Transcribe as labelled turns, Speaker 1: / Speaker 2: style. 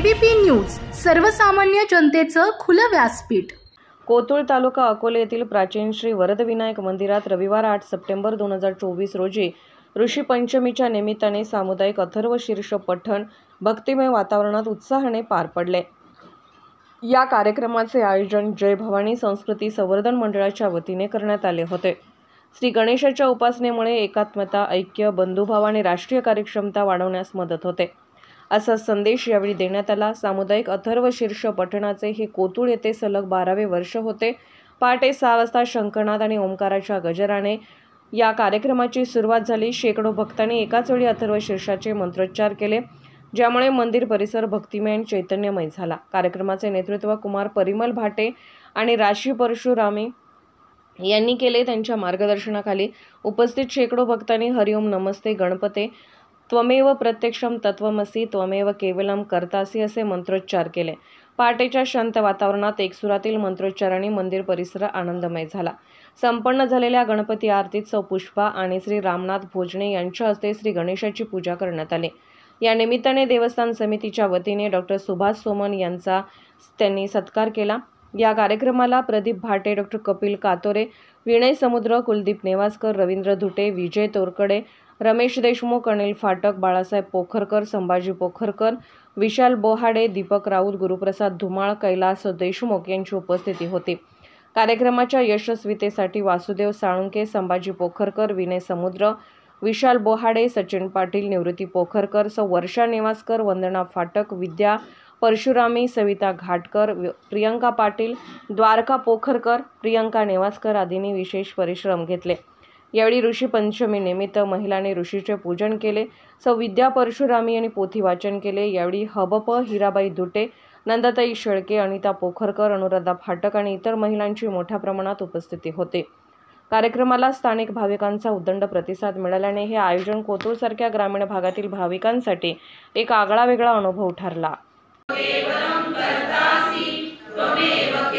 Speaker 1: ABP news, सर्वसामान्य जनतेचं खुलं व्यासपीठ।
Speaker 2: कोतुळ तालुका अकोले येथील प्राचीन श्री वरदविनायक मंदिरात रविवार 8 सप्टेंबर 2024 रोजी ऋषी पंचमीच्या निमित्ताने सामुदायिक अथर्व शीर्ष पठण भक्तिमय वातावरणात उत्साहाने पार पडले। या कार्यक्रमाचे आयोजन जय भवानी संस्कृती संवर्धन मंडळाच्या वतीने करण्यात आले होते। श्री गणेशाच्या उपासनेमुळे एकात्मता, ऐक्य, बंधुभाव आणि राष्ट्रीय कार्यक्षमता वाढवण्यास मदत होते, असा संदेश यावेळी देण्यात आला। सामुदायिक अथर्व शीर्ष पठणाचे हे कोतुळ येथे सलग 12वे वर्ष होते। पहाटे 6 वाजता शंखनाद आणि ओंकाराच्या गजराने या कार्यक्रमाची सुरुवात झाली। शेकडो भक्तांनी एकाच वेळी अथर्व शीर्षाचे मंत्रोच्चार केले, ज्यामुळे मंदिर परिसर भक्तिमय आणि चैतन्यमय झाला। कार्यक्रमाचे नेतृत्व कुमार परिमल भाटे आणि राशी परशुरामी यांनी केले। त्यांच्या मार्गदर्शनाखाली उपस्थित शेकडो भक्तांनी हरिओम नमस्ते गणपते, त्वमेव प्रत्यक्षम तत्वमसी, त्वमेव केवलम कर्तासी असे मंत्रोच्चार केले। पहाटेच्या शांत वातावरणात एकसुरातील मंत्रोच्चारांनी मंदिर परिसर आनंदमय झाला। संपन्न झालेल्या गणपती आरतीत सौ पुष्पा आणि श्री रामनाथ भोजने यांच्या हस्ते श्री गणेशाची पूजा करण्यात आली। या निमित्ताने देवस्थान समितीच्या वतीने डॉक्टर सुभाष सोमन यांचा त्यांनी सत्कार केला। या कार्यक्रमाला प्रदीप भाटे, डॉक्टर कपिल कातोरे, विनय समुद्र, कुलदीप नेवासकर, रवींद्र धुटे, विजय तोरकडे, रमेश देशमुख, अनिल फाटक, बाळासाहेब पोखरकर, संभाजी पोखरकर, विशाल बोहाडे, दीपक राऊत, गुरुप्रसाद धुमाळ, कैलास देशमुख यांची उपस्थिती होती। कार्यक्रमाच्या यशस्वीतेसाठी वासुदेव साळुंके, संभाजी पोखरकर, विनय समुद्र, विशाल बोहाडे, सचिन पाटील, निवृत्ती पोखरकर, सौ वर्षा नेवासकर, वंदना फाटक, विद्या परशुरामी, सविता घाटकर, प्रियंका पाटील, द्वारका पोखरकर, प्रियंका नेवासकर आदींनी विशेष परिश्रम घेतले। यावेळी ऋषी पंचमी निमित्त महिलांनी ऋषीचे पूजन केले। सौ विद्या परशुरामी यांनी पोथी वाचन केले। यावेळी हबप हिराबाई दुटे, नंदाताई शेळके, अनिता पोखरकर, अनुराधा फाटक आणि इतर महिलांची मोठ्या प्रमाणात उपस्थिती होती। कार्यक्रमाला स्थानिक भाविकांचा उदंड प्रतिसाद मिळाल्याने हे आयोजन कोतुळसारख्या ग्रामीण भागातील भाविकांसाठी एक आगळा वेगळा अनुभव ठरला।
Speaker 3: केवलम कर्तासि त्वमेव